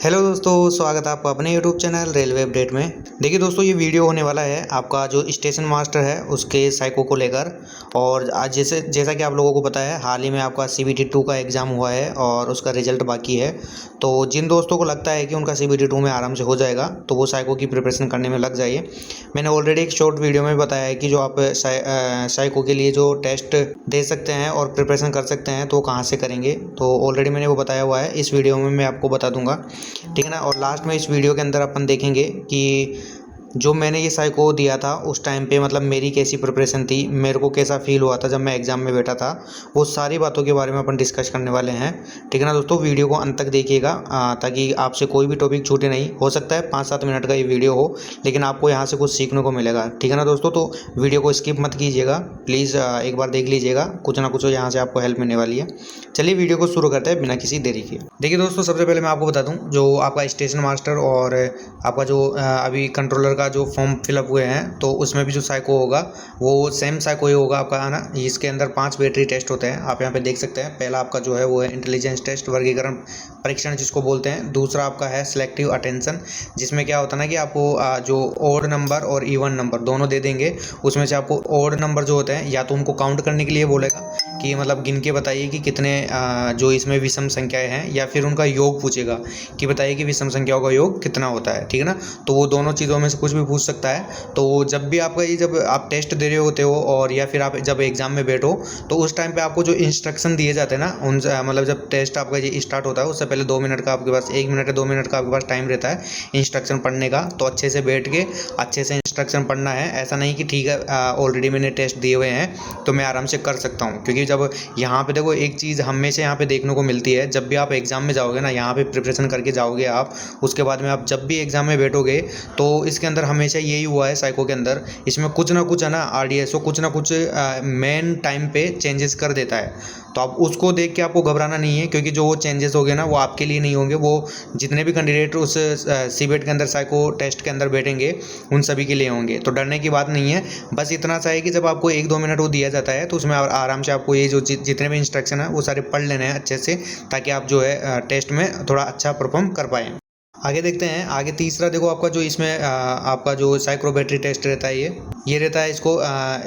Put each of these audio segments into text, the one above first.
Hello दोस्तों, स्वागत है आपका अपने यूट्यूब चैनल रेलवे अपडेट में। देखिए दोस्तों, ये वीडियो होने वाला है आपका जो स्टेशन मास्टर है उसके साइको को लेकर। और आज जैसा कि आप लोगों को पता है, हाल ही में आपका CBT 2 का एग्ज़ाम हुआ है और उसका रिजल्ट बाकी है। तो जिन दोस्तों को लगता है कि उनका CBT 2 में आराम से हो जाएगा तो वो साइको की प्रिपरेशन करने में लग जाइए। मैंने ऑलरेडी एक शॉर्ट वीडियो में बताया है कि जो आप साइको के लिए जो टेस्ट दे सकते हैं और प्रिपरेशन कर सकते हैं तो वो कहाँ से करेंगे, तो ऑलरेडी मैंने वो बताया हुआ है। इस वीडियो में मैं आपको बता दूंगा, ठीक है ना। और लास्ट में इस वीडियो के अंदर अपन देखेंगे कि जो मैंने ये साइको दिया था उस टाइम पे मतलब मेरी कैसी प्रिपरेशन थी, मेरे को कैसा फील हुआ था जब मैं एग्ज़ाम में बैठा था। वो सारी बातों के बारे में अपन डिस्कस करने वाले हैं, ठीक है ना दोस्तों। वीडियो को अंत तक देखिएगा ताकि आपसे कोई भी टॉपिक छूटे नहीं। हो सकता है 5-7 मिनट का ये वीडियो हो, लेकिन आपको यहाँ से कुछ सीखने को मिलेगा, ठीक है ना दोस्तों। तो वीडियो को स्किप मत कीजिएगा प्लीज़, एक बार देख लीजिएगा, कुछ ना कुछ यहाँ से आपको हेल्प मिलने वाली है। चलिए वीडियो को शुरू करते हैं बिना किसी देरी के। देखिए दोस्तों, सबसे पहले मैं आपको बता दूं, जो आपका स्टेशन मास्टर और आपका जो अभी कंट्रोलर का जो फॉर्म फिलअप हुए हैं तो उसमें भी जो साइको होगा वो सेम साइको ही होगा आपका, है ना। इसके अंदर 5 बैटरी टेस्ट होते हैं, आप यहाँ पे देख सकते हैं। पहला आपका जो है वो है इंटेलिजेंस टेस्ट, वर्गीकरण परीक्षण जिसको बोलते हैं। दूसरा आपका है सिलेक्टिव अटेंशन, जिसमें क्या होता है ना कि आपको जो ओड नंबर और इवन नंबर दोनों दे देंगे। उसमें से आपको ओड नंबर जो होते हैं या तो उनको काउंट करने के लिए बोलेगा कि मतलब गिन के बताइए कि कितने जो इसमें विषम संख्याएं हैं, या फिर उनका योग पूछेगा कि बताइए कि विषम संख्याओं का योग कितना होता है, ठीक है ना। तो वो दोनों चीज़ों में से कुछ भी पूछ सकता है। तो जब भी आपका ये जब आप टेस्ट दे रहे होते हो और या फिर आप जब एग्जाम में बैठो तो उस टाइम पे आपको जो इंस्ट्रक्शन दिए जाते हैं ना, उन मतलब जब टेस्ट आपका ये स्टार्ट होता है उससे पहले 2 मिनट का आपके पास, 1 मिनट या 2 मिनट का आपके पास टाइम रहता है इंस्ट्रक्शन पढ़ने का। तो अच्छे से बैठ के अच्छे से इंस्ट्रक्शन पढ़ना है। ऐसा नहीं कि ठीक है ऑलरेडी मैंने टेस्ट दिए हुए हैं तो मैं आराम से कर सकता हूँ, क्योंकि जब यहाँ पे देखो एक चीज़ हमेशा यहाँ पे देखने को मिलती है, जब भी आप एग्ज़ाम में जाओगे ना, यहाँ पे प्रिपरेशन करके जाओगे आप, उसके बाद में आप जब भी एग्ज़ाम में बैठोगे तो इसके अंदर हमेशा यही हुआ है साइको के अंदर, इसमें कुछ ना कुछ है ना RDSO कुछ ना कुछ मेन टाइम पे चेंजेस कर देता है। तो आप उसको देख के आपको घबराना नहीं है, क्योंकि जो वो चेंजेस हो गए ना वो आपके लिए नहीं होंगे, वो जितने भी कैंडिडेट उस CBET के अंदर साइको टेस्ट के अंदर बैठेंगे उन सभी के लिए होंगे। तो डरने की बात नहीं है। बस इतना सा है कि जब आपको 1-2 मिनट वो दिया जाता है तो उसमें आराम से आपको ये जो जितने भी इंस्ट्रक्शन है वो सारे पढ़ लेने हैं अच्छे से, ताकि आप जो है टेस्ट में थोड़ा अच्छा परफॉर्म कर पाएँ। आगे देखते हैं। आगे तीसरा देखो, आपका जो इसमें आपका जो साइक्रोबैटरी टेस्ट रहता है ये रहता है, इसको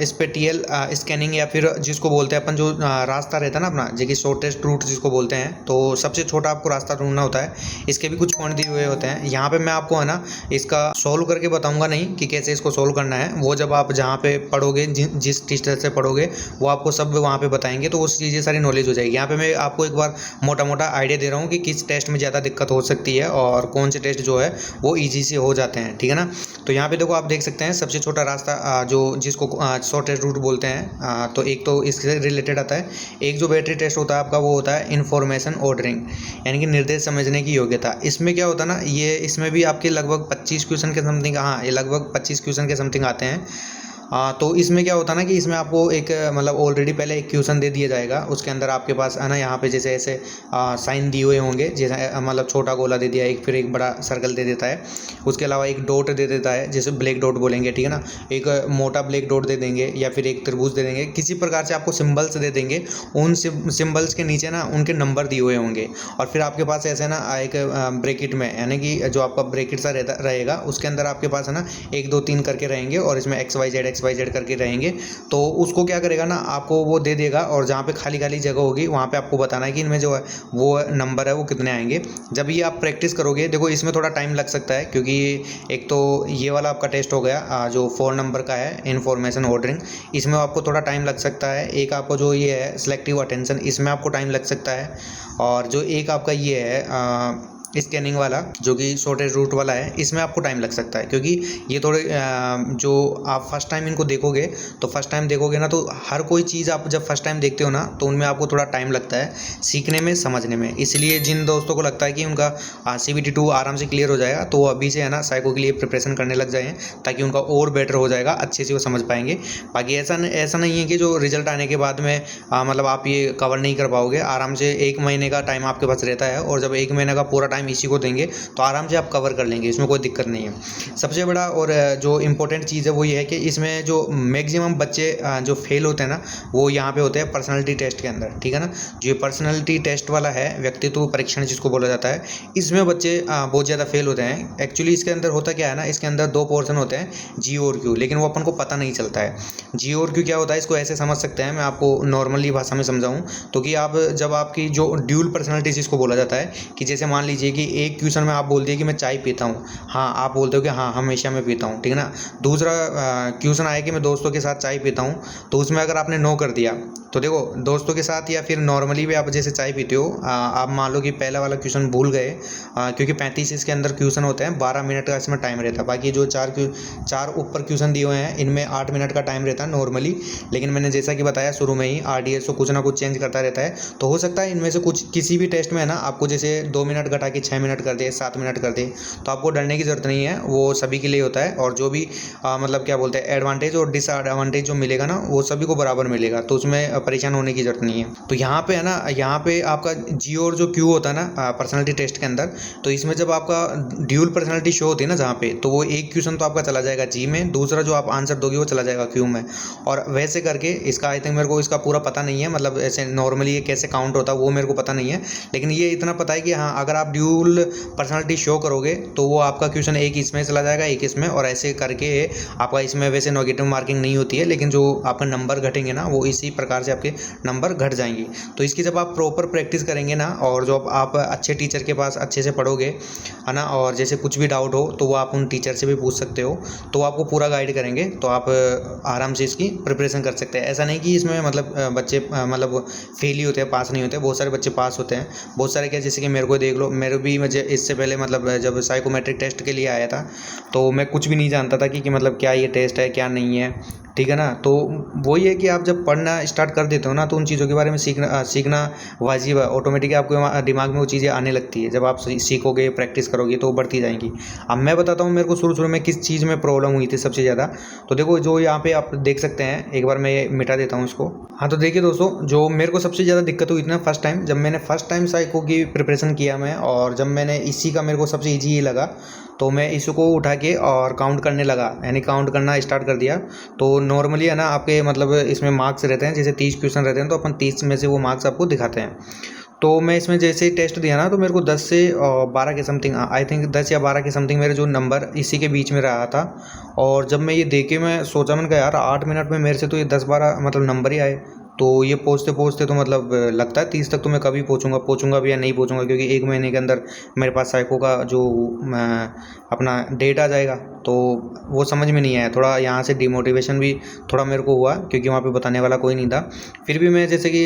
इस पे TL स्कैनिंग, या फिर जिसको बोलते हैं अपन जो रास्ता रहता है ना अपना, जो कि शॉर्टेस्ट रूट जिसको बोलते हैं, तो सबसे छोटा आपको रास्ता ढूंढना होता है। इसके भी कुछ पॉइंट दिए हुए होते हैं। यहाँ पे मैं आपको है ना इसका सॉल्व करके बताऊंगा नहीं कि कैसे इसको सॉल्व करना है, वो जब आप जहाँ पे पढ़ोगे, जिस टीचर से पढ़ोगे वो आपको सब वहाँ पे बताएंगे, तो उस चीज़ें सारी नॉलेज हो जाएगी। यहाँ पे मैं आपको एक बार मोटा मोटा आइडिया दे रहा हूँ कि किस टेस्ट में ज़्यादा दिक्कत हो सकती है और कौन से टेस्ट जो है वो इजी से हो जाते हैं, ठीक है ना। तो यहाँ पे देखो आप देख सकते हैं सबसे छोटा रास्ता जो जिसको शॉर्टेस्ट रूट बोलते हैं, तो एक तो इससे रिलेटेड आता है। एक जो बैटरी टेस्ट होता है आपका वो होता है इन्फॉर्मेशन ऑर्डरिंग, यानी कि निर्देश समझने की योग्यता। इसमें क्या होता है ना, ये इसमें भी आपके लगभग 25 क्वेश्चन के समथिंग, हाँ ये लगभग 25 क्वेश्चन के समथिंग आते हैं। तो इसमें क्या होता है ना कि इसमें आपको एक मतलब ऑलरेडी पहले एक क्वेश्चन दे दिया जाएगा, उसके अंदर आपके पास है ना यहाँ पे जैसे ऐसे साइन दिए हुए होंगे, जैसे मतलब छोटा गोला दे दिया एक, फिर एक बड़ा सर्कल दे देता है, उसके अलावा एक डॉट दे देता है जैसे ब्लैक डॉट बोलेंगे, ठीक है ना। एक मोटा ब्लैक डॉट दे देंगे या फिर एक त्रिभुज दे देंगे, किसी प्रकार से आपको सिम्बल्स दे देंगे। उन सिम्बल्स के नीचे ना उनके नंबर दिए हुए होंगे, और फिर आपके पास ऐसे ना एक ब्रैकेट में, यानी कि जो आपका ब्रैकेट सा रहेगा उसके अंदर आपके पास है ना 1 2 3 करके रहेंगे, और इसमें XYZ करके रहेंगे। तो उसको क्या करेगा ना, आपको वो दे देगा, और जहाँ पे खाली खाली जगह होगी वहाँ पे आपको बताना है कि इनमें जो है वो नंबर है वो कितने आएंगे। जब ये आप प्रैक्टिस करोगे, देखो इसमें थोड़ा टाइम लग सकता है, क्योंकि एक तो ये वाला आपका टेस्ट हो गया जो 4 नंबर का है इन्फॉर्मेशन ऑर्डरिंग, इसमें आपको थोड़ा टाइम लग सकता है। एक आपको जो ये है सिलेक्टिव अटेंशन, इसमें आपको टाइम लग सकता है। और जो एक आपका ये है स्कैनिंग वाला जो कि शॉर्टेज रूट वाला है, इसमें आपको टाइम लग सकता है, क्योंकि ये थोड़े जो आप फर्स्ट टाइम इनको देखोगे, तो फर्स्ट टाइम देखोगे ना तो हर कोई चीज़ आप जब फर्स्ट टाइम देखते हो ना तो उनमें आपको थोड़ा टाइम लगता है सीखने में, समझने में। इसलिए जिन दोस्तों को लगता है कि उनका CBT 2 आराम से क्लियर हो जाएगा तो वो अभी से है ना साइको के लिए प्रिपरेशन करने लग जाएँ, ताकि उनका और बेटर हो जाएगा, अच्छे से वो समझ पाएंगे। बाकी ऐसा नहीं है कि जो रिजल्ट आने के बाद में मतलब आप ये कवर नहीं कर पाओगे। आराम से 1 महीने का टाइम आपके पास रहता है, और जब 1 महीने का पूरा टाइम टाइम इसी को देंगे तो आराम से आप कवर कर लेंगे, इसमें कोई दिक्कत नहीं है। सबसे बड़ा और जो इम्पोर्टेंट चीज़ है वो ये है कि इसमें जो मैक्सिमम बच्चे जो फेल होते हैं ना वो यहाँ पे होते हैं पर्सनैलिटी टेस्ट के अंदर, ठीक है ना। जो ये पर्सनैलिटी टेस्ट वाला है, व्यक्तित्व परीक्षण जिसको बोला जाता है, इसमें बच्चे बहुत ज़्यादा फेल होते हैं। एक्चुअली इसके अंदर होता क्या है ना, इसके अंदर 2 पोर्शन होते हैं, जी और क्यू, लेकिन वो अपन को पता नहीं चलता है। जी और क्यू क्या होता है, इसको ऐसे समझ सकते हैं, मैं आपको नॉर्मली भाषा में समझाऊं तो कि आप जब आपकी जो ड्यूल पर्सनैलिटी जिसको बोला जाता है, कि जैसे मान लीजिए कि एक क्वेश्चन में आप बोल दिए कि मैं चाय पीता हूँ, हाँ आप बोलते हो कि हाँ हमेशा मैं पीता हूँ, ठीक है ना। दूसरा क्वेश्चन आया कि मैं दोस्तों के साथ चाय पीता हूँ, तो उसमें अगर आपने नो कर दिया तो देखो दोस्तों के साथ या फिर नॉर्मली भी आप जैसे चाय पीते हो, आप मान लो कि पहला वाला क्वेश्चन भूल गए, क्योंकि 35 इसके अंदर क्वेश्चन होते हैं, 12 मिनट का इसमें टाइम रहता है। बाकी जो चार ऊपर क्वेश्चन दिए हुए हैं इनमें 8 मिनट का टाइम रहता है नॉर्मली, लेकिन मैंने जैसा कि बताया शुरू में ही RDS को कुछ ना कुछ चेंज करता रहता है। तो हो सकता है इनमें से कुछ किसी भी टेस्ट में है ना आपको जैसे 2 मिनट घटा के 6 मिनट कर दे, 7 मिनट कर दे, तो आपको डरने की ज़रूरत नहीं है, वो सभी के लिए होता है। और जो भी मतलब क्या बोलते हैं एडवांटेज और डिसएडवांटेज जो मिलेगा ना वो सभी को बराबर मिलेगा, तो उसमें परेशान होने की ज़रूरत नहीं है। तो यहाँ पे है ना, यहाँ पे आपका जी और जो क्यू होता है ना पर्सनैलिटी टेस्ट के अंदर, तो इसमें जब आपका ड्यूल पर्सनैलिटी शो होती है ना जहाँ पे, तो वो एक क्वेश्चन तो आपका चला जाएगा जी में, दूसरा जो आप आंसर दोगे वो चला जाएगा क्यू में। और वैसे करके इसका आई थिंक मेरे को इसका पूरा पता नहीं है, मतलब ऐसे नॉर्मली ये कैसे काउंट होता है वो मेरे को पता नहीं है, लेकिन ये इतना पता है कि हाँ अगर आप ड्यूल पर्सनैलिटी शो करोगे तो वो आपका क्वेश्चन एक इसमें चला जाएगा, एक इसमें, और ऐसे करके आपका इसमें वैसे नेगेटिव मार्किंग नहीं होती है, लेकिन जो आपका नंबर घटेंगे ना वो इसी प्रकार से आपके नंबर घट जाएंगे। तो इसकी जब आप प्रॉपर प्रैक्टिस करेंगे ना, और जो आप अच्छे टीचर के पास अच्छे से पढ़ोगे है ना, और जैसे कुछ भी डाउट हो तो वो आप उन टीचर से भी पूछ सकते हो, तो आपको पूरा गाइड करेंगे, तो आप आराम से इसकी प्रिपरेशन कर सकते हैं। ऐसा नहीं कि इसमें मतलब बच्चे मतलब फेल ही होते हैं, पास नहीं होते, बहुत सारे बच्चे पास होते हैं। बहुत सारे क्या, जैसे कि मेरे को देख लो, मेरे भी मुझे इससे पहले मतलब जब साइकोमेट्रिक टेस्ट के लिए आया था तो मैं कुछ भी नहीं जानता था कि मतलब क्या ये टेस्ट है क्या नहीं है, ठीक है ना। तो वही है कि आप जब पढ़ना स्टार्ट कर देते हो ना तो उन चीज़ों के बारे में सीखना वाजिब है, ऑटोमेटिकली आपके दिमाग में वो चीज़ें आने लगती है। जब आप सीखोगे प्रैक्टिस करोगे तो वो बढ़ती जाएंगी। अब मैं बताता हूँ मेरे को शुरू में किस चीज़ में प्रॉब्लम हुई थी सबसे ज़्यादा। तो देखो जो यहाँ पे आप देख सकते हैं, एक बार मैं मिटा देता हूँ इसको। हाँ तो देखिए दोस्तों, जो मेरे को सबसे ज़्यादा दिक्कत हुई थी ना फर्स्ट टाइम, जब मैंने फर्स्ट टाइम साइको की प्रिपरेशन किया मैं, और जब मैंने इसी का मेरे को सबसे ईजी ये लगा, तो मैं इसको उठा के और काउंट करने लगा, यानी काउंट करना स्टार्ट कर दिया। तो नॉर्मली है ना आपके मतलब इसमें मार्क्स रहते हैं, जैसे 30 क्वेश्चन रहते हैं तो अपन 30 में से वो मार्क्स आपको दिखाते हैं। तो मैं इसमें जैसे ही टेस्ट दिया ना तो मेरे को 10 से 12 के समथिंग, आई थिंक 10 या 12 के समथिंग मेरे जो नंबर इसी के बीच में रहा था। और जब मैं ये देखे मैं सोचा, मैंने कहा यार 8 मिनट में मेरे से तो ये 10-12 मतलब नंबर ही आए। तो ये पहुँचते तो मतलब लगता है 30 तक तो मैं कभी पहुँचूंगा भी या नहीं पहुँचूंगा, क्योंकि 1 महीने के अंदर मेरे पास साइको का जो अपना डेट आ जाएगा। तो वो समझ में नहीं आया, थोड़ा यहाँ से डिमोटिवेशन भी थोड़ा मेरे को हुआ, क्योंकि वहाँ पे बताने वाला कोई नहीं था। फिर भी मैं जैसे कि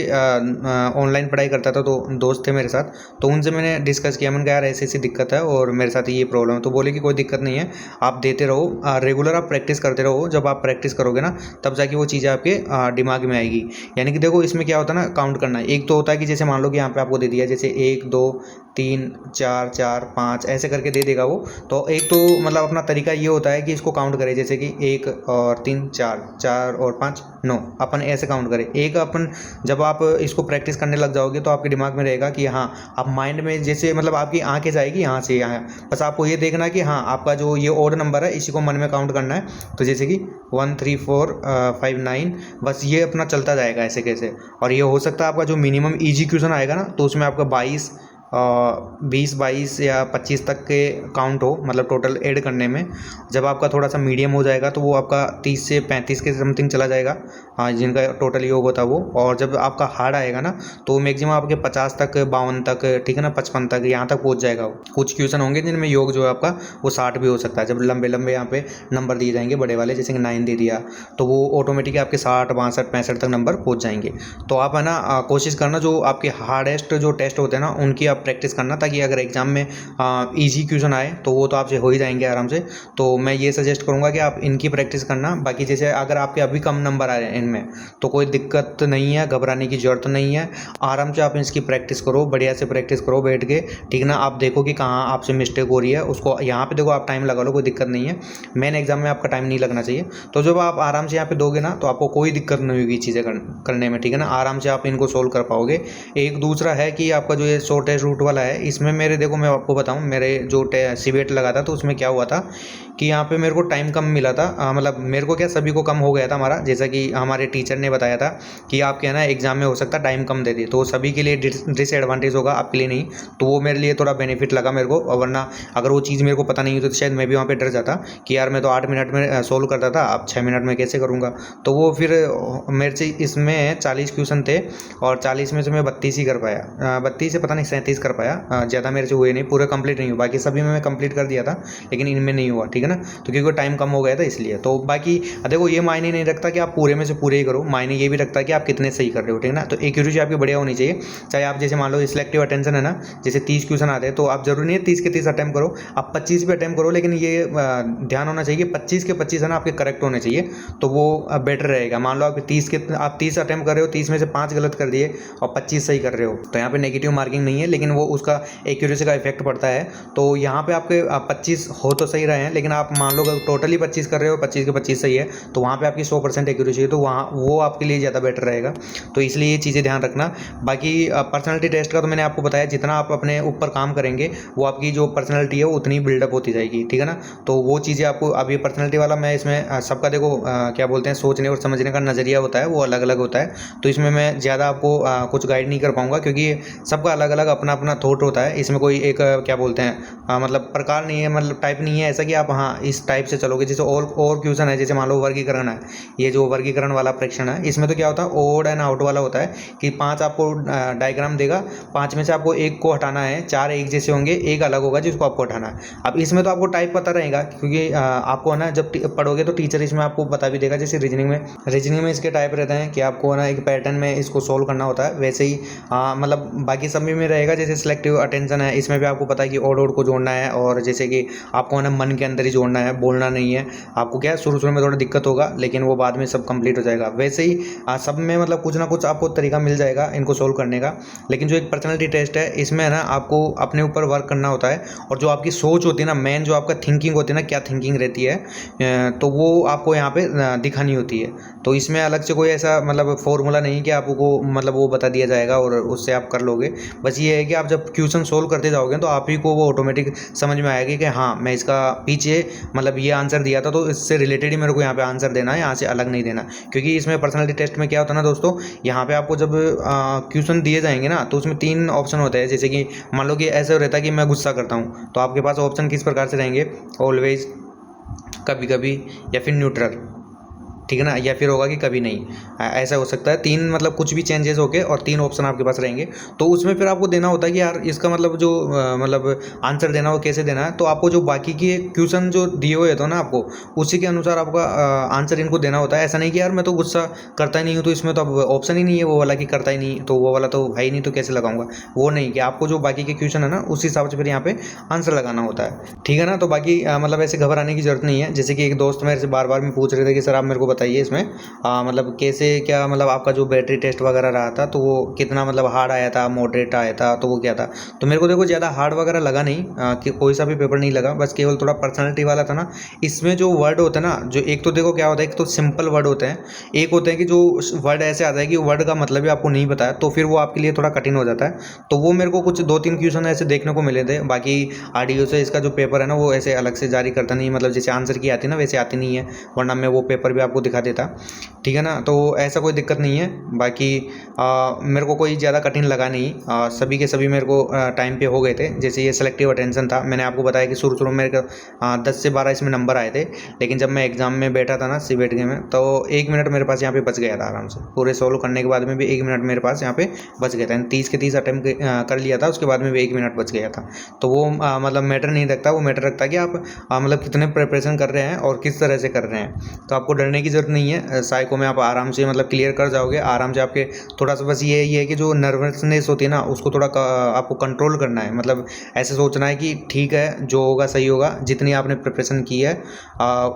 ऑनलाइन पढ़ाई करता था, तो दोस्त थे मेरे साथ, तो उनसे मैंने डिस्कस किया, मैंने कहा यार ऐसी ऐसी दिक्कत है और मेरे साथ ये प्रॉब्लम है। तो बोले कि कोई दिक्कत नहीं है, आप देते रहो, रेगुलर आप प्रैक्टिस करते रहो। जब आप प्रैक्टिस करोगे ना तब जाके वो चीज़ें आपके दिमाग में आएगी। यानी कि देखो इसमें क्या होता है ना, काउंट करना। एक तो होता है कि जैसे मान लो कि यहाँ पे आपको दे दिया, जैसे 1 2 3 4 4 5 ऐसे करके दे देगा वो। तो एक तो मतलब अपना तरीका ये होता है कि इसको काउंट करें, जैसे कि 1 और 3 4 4 और 5 9, अपन ऐसे काउंट करें। एक अपन जब आप इसको प्रैक्टिस करने लग जाओगे तो आपके दिमाग में रहेगा कि हाँ, आप माइंड में जैसे मतलब आपकी आंखें जाएगी यहाँ से यहाँ, बस आपको ये देखना कि हाँ आपका जो ये ऑड नंबर है इसी को मन में काउंट करना है। तो जैसे कि 1 3 4 5 9, बस ये अपना चलता जाएगा ऐसे कैसे। और ये हो सकता है आपका जो मिनिमम इजी क्वेश्चन आएगा ना, तो उसमें आपका 20 22 या 25 तक के काउंट हो, मतलब टोटल ऐड करने में। जब आपका थोड़ा सा मीडियम हो जाएगा तो वो आपका 30 से 35 के समथिंग चला जाएगा, हाँ जिनका टोटल योग होता है वो। और जब आपका हार्ड आएगा ना तो मैक्सिमम आपके 50 तक 52 तक, ठीक है ना, 55 तक यहाँ तक पहुँच जाएगा। कुछ क्वेश्चन होंगे जिनमें योग जो है आपका वो 60 भी हो सकता है। जब लंबे लंबे यहाँ पे नंबर दिए जाएंगे बड़े वाले, जैसे कि 9 दे दिया, तो वो ऑटोमेटिकली आपके 60 62 65 तक नंबर पहुँच जाएंगे। तो आप है ना कोशिश करना जो आपके हार्डेस्ट जो टेस्ट होते हैं ना उनकी प्रैक्टिस करना, ताकि अगर एग्जाम में इजी क्वेश्चन आए तो वो तो आपसे हो ही जाएंगे आराम से। तो मैं ये सजेस्ट करूंगा कि आप इनकी प्रैक्टिस करना। बाकी जैसे अगर आपके अभी कम नंबर आ रहे हैं इनमें तो कोई दिक्कत नहीं है, घबराने की ज़रूरत नहीं है। आराम से आप इसकी प्रैक्टिस करो, बढ़िया से प्रैक्टिस करो बैठ के, ठीक ना। आप देखो कि कहाँ आपसे मिस्टेक हो रही है, उसको यहाँ पे देखो, आप टाइम लगा लो, कोई दिक्कत नहीं है। मेन एग्जाम में आपका टाइम नहीं लगना चाहिए। तो जब आप आराम से यहाँ पे दोगे ना तो आपको कोई दिक्कत नहीं होगी चीज़ें करने में, ठीक है ना। आराम से आप इनको सोल्व कर पाओगे। एक दूसरा है कि आपका जो ये शॉर्ट टेस्ट रूट वाला है, इसमें मेरे देखो मैं आपको बताऊं, मेरे जो सीबीएट लगा था तो उसमें क्या हुआ था कि यहाँ पे मेरे को टाइम कम मिला था। मतलब मेरे को क्या, सभी को कम हो गया था हमारा, जैसा कि हमारे टीचर ने बताया था कि आपके ना एग्जाम में हो सकता है टाइम कम दे दे, तो सभी के लिए डिसएडवांटेज होगा, आपके लिए नहीं। तो वो मेरे लिए थोड़ा बेनिफिट लगा मेरे को, वरना अगर वो चीज़ मेरे को पता नहीं होती तो शायद मैं भी वहाँ पे डर जाता कि यार मैं तो 8 मिनट में सोल्व करता था, अब 6 मिनट में कैसे करूँगा। तो वो फिर मेरे से इसमें 40 क्वेश्चन थे और 40 में से मैं 32 ही कर पाया, 32 से पता नहीं 37 कर पाया, ज़्यादा मेरे से हुए नहीं, पूरे कंप्लीट नहीं हुआ। बाकी सभी में मैं कंप्लीट कर दिया था, लेकिन इनमें नहीं हुआ, ठीक है ना। तो क्योंकि टाइम कम हो गया था इसलिए। तो बाकी देखो ये मायने नहीं रखता कि आप पूरे में से पूरे ही करो, मायने ये भी रखता है कि आप कितने सही कर रहे हो, ठीक है ना। तो एक्यूरेसी आपकी बढ़िया होनी चाहिए। चाहे आप जैसे मान लो सिलेक्टिव अटेंशन है ना, जैसे 30 क्वेश्चन आते हैं तो आप जरूरी नहीं है 30 के 30 अटैम्प्ट करो, आप 25 भी अटैम्प्ट करो, लेकिन ये ध्यान होना चाहिए 25 के 25 है ना आपके करेक्ट होने चाहिए, तो वो बेटर रहेगा। मान लो आप 30 अटैम्प्ट कर रहे हो, 30 में से 5 गलत कर दिए और 25 सही कर रहे हो, तो यहाँ पे नेगेटिव मार्किंग नहीं है, लेकिन वो उसका एक्यूरेसी का इफेक्ट पड़ता है। तो यहाँ पे आपके 25 हो तो सही रहे हैं, लेकिन आप मान लो अगर टोटली 25 कर रहे हो, 25 के 25 सही है, तो वहाँ पे आपकी 100% एक्यूरेसी है, तो वहाँ वो आपके लिए ज़्यादा बेटर रहेगा। तो इसलिए ये चीज़ें ध्यान रखना। बाकी पर्सनैलिटी टेस्ट का तो मैंने आपको बताया, जितना आप अपने ऊपर काम करेंगे वो आपकी जो पर्सनैलिटी है वो उतनी बिल्डअप होती जाएगी, ठीक है ना। तो वो चीज़ें आपको, अब ये पर्सनैलिटी वाला मैं इसमें सबका देखो क्या बोलते हैं, सोचने और समझने का नज़रिया होता है वो अलग अलग होता है, तो इसमें मैं ज़्यादा आपको कुछ गाइड नहीं कर पाऊँगा, क्योंकि सबका अलग अलग अपना अपना थॉट होता है। इसमें कोई एक क्या बोलते हैं मतलब प्रकार नहीं है, मतलब टाइप नहीं है ऐसा कि आप हाँ इस टाइप से चलोगे। जैसे और क्वेश्चन है, जैसे मान लो वर्गीकरण है, ये जो वर्गीकरण वाला परीक्षण है, इसमें तो क्या होता है ओड एंड आउट वाला होता है कि 5 आपको डायग्राम देगा, 5 में से आपको एक को हटाना है, 4 एक जैसे होंगे, एक अलग होगा जिसको आपको हटाना है। अब इसमें तो आपको टाइप पता रहेगा, क्योंकि आपको है ना जब पढ़ोगे तो टीचर इसमें आपको बता भी देगा। जैसे रीजनिंग में इसके टाइप रहते हैं कि आपको ना एक पैटर्न में इसको सोल्व करना होता है, वैसे ही मतलब बाकी सभी में रहेगा। जैसे सिलेक्टिव अटेंशन है, इसमें भी आपको पता है कि ओड को जोड़ना है, और जैसे कि आपको ना मन के अंदर ही जोड़ना है, बोलना नहीं है। आपको क्या है शुरू में थोड़ा दिक्कत होगा, लेकिन वो बाद में सब कंप्लीट हो जाएगा। वैसे ही सब में मतलब कुछ ना कुछ आपको तरीका मिल जाएगा इनको सोल्व करने का। लेकिन जो एक पर्सनैलिटी टेस्ट है, इसमें है ना आपको अपने ऊपर वर्क करना होता है, और जो आपकी सोच होती है ना, मेन जो आपका थिंकिंग होती है ना, क्या थिंकिंग रहती है, तो वो आपको यहाँ पे दिखानी होती है। तो इसमें अलग से कोई ऐसा मतलब फॉर्मूला नहीं कि आपको मतलब वो बता दिया जाएगा और उससे आप कर लोगे। बस ये है कि आप जब क्वेश्चन सोल्व करते जाओगे तो आप ही को वो ऑटोमेटिक समझ में आएगी कि हाँ मैं इसका पीछे मतलब ये आंसर दिया था, तो इससे रिलेटेड ही मेरे को यहाँ पे आंसर देना है, यहाँ से अलग नहीं देना। क्योंकि इसमें पर्सनैलिटी टेस्ट में क्या होता है ना दोस्तों, यहाँ पे आपको जब क्वेश्चन दिए जाएंगे ना, तो उसमें 3 ऑप्शन होते हैं। जैसे कि मान लो कि ऐसा रहता है कि मैं गुस्सा करता हूँ, तो आपके पास ऑप्शन किस प्रकार से रहेंगे, ऑलवेज, कभी कभी, या फिर न्यूट्रल, ठीक है ना, या फिर होगा कि कभी नहीं। ऐसा हो सकता है 3 मतलब कुछ भी चेंजेस होके और 3 ऑप्शन आपके पास रहेंगे। तो उसमें फिर आपको देना होता है कि यार इसका मतलब जो मतलब आंसर देना हो कैसे देना है। तो आपको जो बाकी के क्वेश्चन जो दिए हुए तो ना आपको उसी के अनुसार आपका आंसर इनको देना होता है। ऐसा नहीं कि यार मैं तो गुस्सा करता ही नहीं हूँ, तो इसमें तो अब ऑप्शन ही नहीं है वो वाला कि करता ही नहीं, तो वो वाला तो है ही नहीं, तो कैसे लगाऊंगा। वो नहीं, कि आपको जो बाकी के क्वेश्चन है ना उस हिसाब से फिर यहाँ पे आंसर लगाना होता है, ठीक है ना। तो बाकी मतलब ऐसे घबराने की जरूरत नहीं है। जैसे कि एक दोस्त मेरे से बार बार में पूछ रहे थे कि सर आप मेरे को बताइए इसमें मतलब कैसे क्या, मतलब आपका जो बैटरी टेस्ट वगैरह रहा था तो वो कितना मतलब हार्ड आया था, मॉडरेट आया था, तो वो क्या था। तो मेरे को देखो ज़्यादा हार्ड वगैरह लगा नहीं, कि कोई सा भी पेपर नहीं लगा, बस केवल थोड़ा पर्सनैलिटी वाला था ना। इसमें जो वर्ड होता है ना, जो एक तो देखो क्या होता है, एक तो सिंपल वर्ड होते हैं, एक होते हैं कि जो वर्ड ऐसे आता है कि वर्ड का मतलब भी आपको नहीं पता है, तो फिर वो आपके लिए थोड़ा कठिन हो जाता है। तो वो मेरे को कुछ 2-3 क्वेश्चन ऐसे देखने को मिले थे। बाकी आरडीओ से इसका जो पेपर है ना वो ऐसे अलग से जारी करता नहीं, मतलब जैसे आंसर की आती है ना वैसे आती नहीं है, वरना मैं वो पेपर भी आपको दिखा देता, ठीक है ना। तो ऐसा कोई दिक्कत नहीं है। बाकी मेरे को कोई ज़्यादा कठिन लगा नहीं, सभी के सभी मेरे को टाइम पे हो गए थे। जैसे ये सेलेक्टिव अटेंशन था, मैंने आपको बताया कि शुरू में मेरे को 10 से 12 इसमें नंबर आए थे, लेकिन जब मैं एग्ज़ाम में बैठा था ना सीबीएट के में, तो 1 मिनट मेरे पास यहाँ पे बच गया था आराम से। पूरे सोल्व करने के बाद में भी 1 मिनट मेरे पास यहाँ पे बच गया था। 30 के 30 अटैम्प्ट कर लिया था, उसके बाद में भी 1 मिनट बच गया था। तो वो मतलब मैटर नहीं रखता, वो मैटर रखता है कि आप मतलब कितने प्रिपरेशन कर रहे हैं और किस तरह से कर रहे हैं। तो आपको डरने की ज़रूरत नहीं है, साइको में आप आराम से मतलब क्लियर कर जाओगे आराम से। आपके थोड़ा सा बस ये है कि जो नर्वसनेस होती है ना उसको थोड़ा आपको कंट्रोल करना है। मतलब ऐसे सोचना है कि ठीक है जो होगा सही होगा, जितनी आपने प्रिपरेशन की है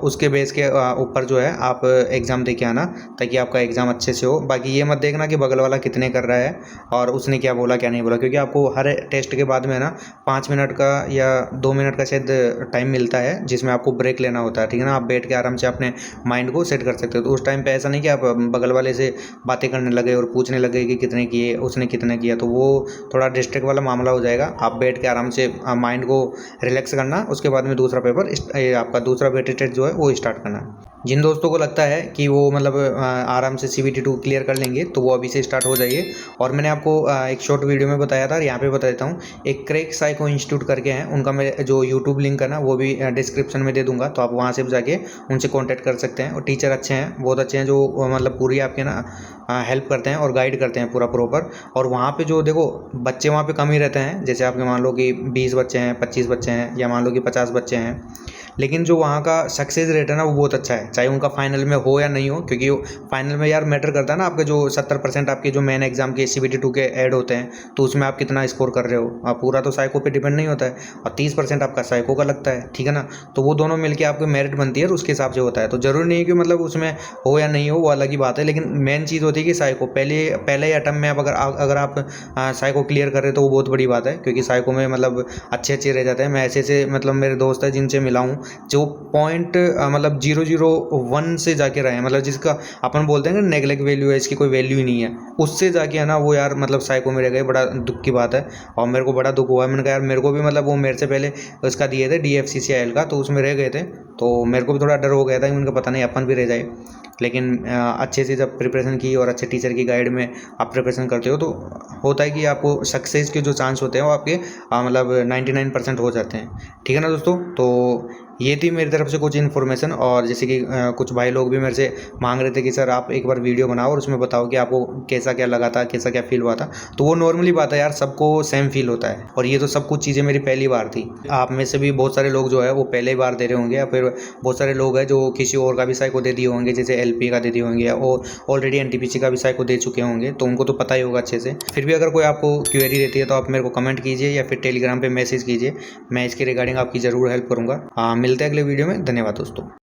उसके बेस के ऊपर जो है आप एग्ज़ाम दे के आना, ताकि आपका एग्ज़ाम अच्छे से हो। बाकी ये मत देखना कि बगल वाला कितने कर रहा है और उसने क्या बोला क्या नहीं बोला, क्योंकि आपको हर टेस्ट के बाद में ना 5 मिनट का या 2 मिनट का शायद टाइम मिलता है, जिसमें आपको ब्रेक लेना होता है, ठीक है ना। आप बैठ के आराम से अपने माइंड को सेट कर सकते हो। तो उस टाइम पे ऐसा नहीं कि आप बगल वाले से बातें करने लगे और पूछने लगे कि कितने किए, उसने कितने किया, तो वो थोड़ा डिस्ट्रैक्ट वाला मामला हो जाएगा। आप बैठ के आराम से माइंड को रिलैक्स करना, उसके बाद में दूसरा पेपर आपका दूसरा वेटेड टेस्ट जो है वो स्टार्ट करना। जिन दोस्तों को लगता है कि वो मतलब आराम से CBT 2 क्लियर कर लेंगे तो वो अभी से स्टार्ट हो जाइए। और मैंने आपको एक शॉर्ट वीडियो में बताया था, यहाँ पे बता देता हूँ। एक क्रैक साइको इंस्टीट्यूट करके हैं, उनका मैं जो यूट्यूब लिंक है ना वो भी डिस्क्रिप्शन में दे दूंगा, तो आप वहाँ से भी जाके उनसे कॉन्टैक्ट कर सकते हैं। और टीचर अच्छे हैं, बहुत अच्छे हैं, जो मतलब पूरी आपके ना हेल्प करते हैं और गाइड करते हैं पूरा प्रॉपर। और वहाँ पे जो देखो बच्चे वहाँ पे कम ही रहते हैं, जैसे आपके मान लो कि 20 बच्चे हैं, 25 बच्चे हैं, या मान लो कि 50 बच्चे हैं, लेकिन जो वहाँ का सक्सेस रेट है ना वो बहुत अच्छा है, चाहे उनका फाइनल में हो या नहीं हो। क्योंकि फाइनल में यार मैटर करता है ना, आपके जो 70% आपके जो मेन एग्जाम के CBT 2 के ऐड होते हैं, तो उसमें आप कितना स्कोर कर रहे हो। आप पूरा तो साइको पे डिपेंड नहीं होता है, और 30% आपका साइको का लगता है, ठीक है ना। तो वो दोनों मिलकर आपको मेरिट बनती है और उसके हिसाब से होता है। तो जरूरी नहीं है कि मतलब उसमें हो या नहीं हो, वो अलग ही बात है, लेकिन मेन चीज़ होती है कि साइको पहले अटैम्प्ट में आप अगर आप साइको क्लियर कर रहे हो तो वो बहुत बड़ी बात है। क्योंकि साइको में मतलब अच्छे रह जाते हैं। मैं ऐसे मतलब मेरे दोस्त है जिनसे मिला हूँ, जो पॉइंट मतलब 001 से जाके रहे हैं, मतलब जिसका अपन बोलते हैं ना नेगलेक्ट वैल्यू है, इसकी कोई वैल्यू ही नहीं है, उससे जाके है ना वो यार मतलब साइको में रह गए। बड़ा दुख की बात है, और मेरे को बड़ा दुख हुआ। मैंने कहा यार मेरे को भी मतलब वो मेरे से पहले उसका दिए थे DFCCIL का, तो उसमें रह गए थे, तो मेरे को भी थोड़ा डर हो गया था कि उनका पता नहीं अपन भी रह जाए। लेकिन अच्छे से जब प्रिपरेशन की और अच्छे टीचर की गाइड में आप प्रिपरेशन करते हो तो होता है कि आपको सक्सेस के जो चांस होते हैं वो आपके मतलब 99% हो जाते हैं, ठीक है ना दोस्तों। तो ये थी मेरी तरफ से कुछ इन्फॉर्मेशन। और जैसे कि कुछ भाई लोग भी मेरे से मांग रहे थे कि सर आप एक बार वीडियो बनाओ और उसमें बताओ कि आपको कैसा क्या लगा था, कैसा क्या फील हुआ था। तो वो नॉर्मली बात है यार, सबको सेम फील होता है, और ये तो सब कुछ चीज़ें मेरी पहली बार थी। आप में से भी बहुत सारे लोग जो है वो पहले बार दे रहे होंगे, या फिर बहुत सारे लोग हैं जो किसी और का भी साइको दे दिए होंगे, जैसे LP का दे दिए होंगे, या और ऑलरेडी NTPC का भी साइको दे चुके होंगे, तो उनको तो पता ही होगा अच्छे से। फिर भी अगर कोई आपको क्वेरी रहती है तो आप मेरे को कमेंट कीजिए या फिर टेलीग्राम पे मैसेज कीजिए, मैं इसके रिगार्डिंग आपकी ज़रूर हेल्प करूँगा। मिलते हैं अगले वीडियो में। धन्यवाद दोस्तों।